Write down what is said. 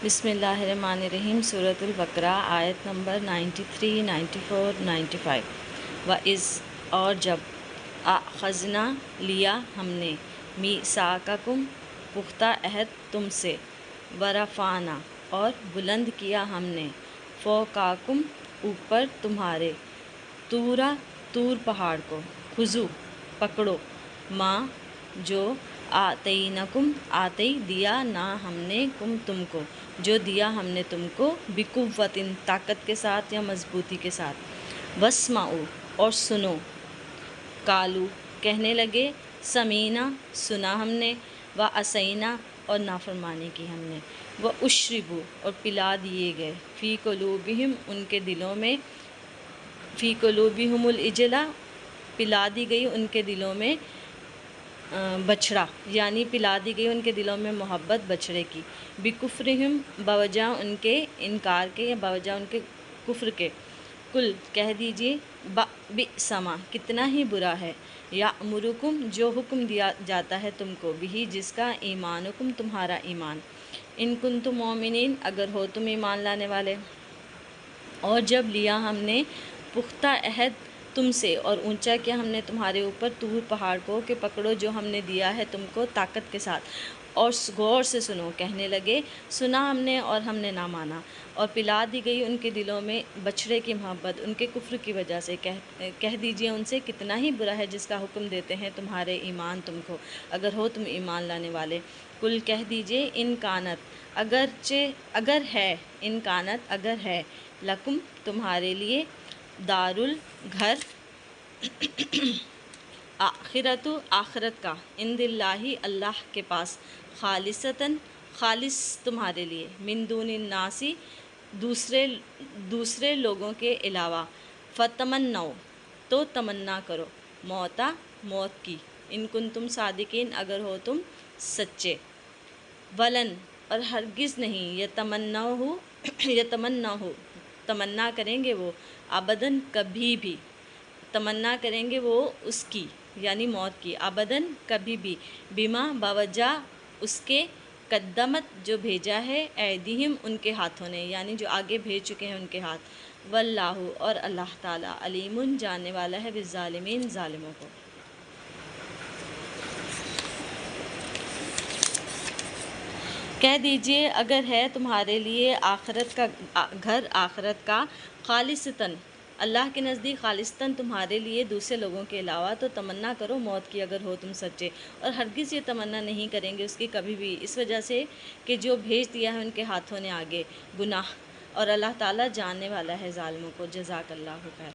بسم اللہ الرحمن الرحیم۔ سورۃ البقرہ آیت نمبر 93، 94، 95۔ وَإِذْ اور جب اخذنا لیا ہم نے میثاقکم پختہ عہد تم سے، ورفعنا اور بلند کیا ہم نے فوقکم اوپر تمہارے، طور پہاڑ کو، خذوا پکڑو، ما جو آتینکم دیا نہ ہم نے تم کو، جو دیا ہم نے تم کو، بقوۃ طاقت کے ساتھ یا مضبوطی کے ساتھ، واسمعوا اور سنو، قالوا کہنے لگے، سمیعنا سنا ہم نے، وعصینا اور نافرمانی کی ہم نے، واشربوا اور پلا دیے گئے، فی قلوبہم ان کے دلوں میں، فی قلوبہم العجل پلا دی گئی ان کے دلوں میں بچھڑا، یعنی پلا دی گئی ان کے دلوں میں محبت بچھڑے کی، بکفرہم بوجہ ان کے انکار کے یا بوجہ ان کے کفر کے، کل کہہ دیجئے، بئس ما کتنا ہی برا ہے، یأمرکم جو حکم دیا جاتا ہے تم کو، بہ جس کا، ایمانکم تمہارا ایمان، ان کنتم مؤمنین اگر ہو تم ایمان لانے والے۔ اور جب لیا ہم نے پختہ عہد تم سے اور اونچا کیا ہم نے تمہارے اوپر طور پہاڑ کو، کہ پکڑو جو ہم نے دیا ہے تم کو طاقت کے ساتھ، اور غور سے سنو، کہنے لگے، سنا ہم نے اور ہم نے نہ مانا، اور پلا دی گئی ان کے دلوں میں بچھڑے کی محبت ان کے کفر کی وجہ سے، کہہ دیجئے ان سے کتنا ہی برا ہے جس کا حکم دیتے ہیں تمہارے ایمان تم کو، اگر ہو تم ایمان لانے والے۔ کل کہہ دیجئے، ان کانت اگر ہے، ان کانت اگر ہے، لکم تمہارے لیے، گھر آخرت آخرت کا، عند اللہ اللہ کے پاس، خالصتاً خالص تمہارے لیے، من دون الناس دوسرے لوگوں کے علاوہ، فتمنوا تو تمنا کرو، موت کی، ان کنتم صادقین اگر ہو تم سچے، ولن اور ہرگز نہیں، یتمنہ تمنا کریں گے وہ، ابداً کبھی بھی، تمنا کریں گے وہ اس کی یعنی موت کی، ابداً کبھی بھی، بما بوجہ اس کے، قدمت جو بھیجا ہے، ایدیہم ان کے ہاتھوں نے، یعنی جو آگے بھیج چکے ہیں ان کے ہاتھ، واللہ اور اللہ تعالیٰ، علیم جاننے والا ہے، بالظالمین ظالموں کو۔ کہہ دیجئے اگر ہے تمہارے لیے آخرت کا گھر، آخرت کا، خالصتاً اللہ کے نزدیک، خالصتاً تمہارے لیے دوسرے لوگوں کے علاوہ، تو تمنا کرو موت کی اگر ہو تم سچے، اور ہرگز یہ تمنا نہیں کریں گے اس کی کبھی بھی، اس وجہ سے کہ جو بھیج دیا ہے ان کے ہاتھوں نے آگے، گناہ، اور اللہ تعالیٰ جاننے والا ہے ظالموں کو۔ جزاک اللہ خیر۔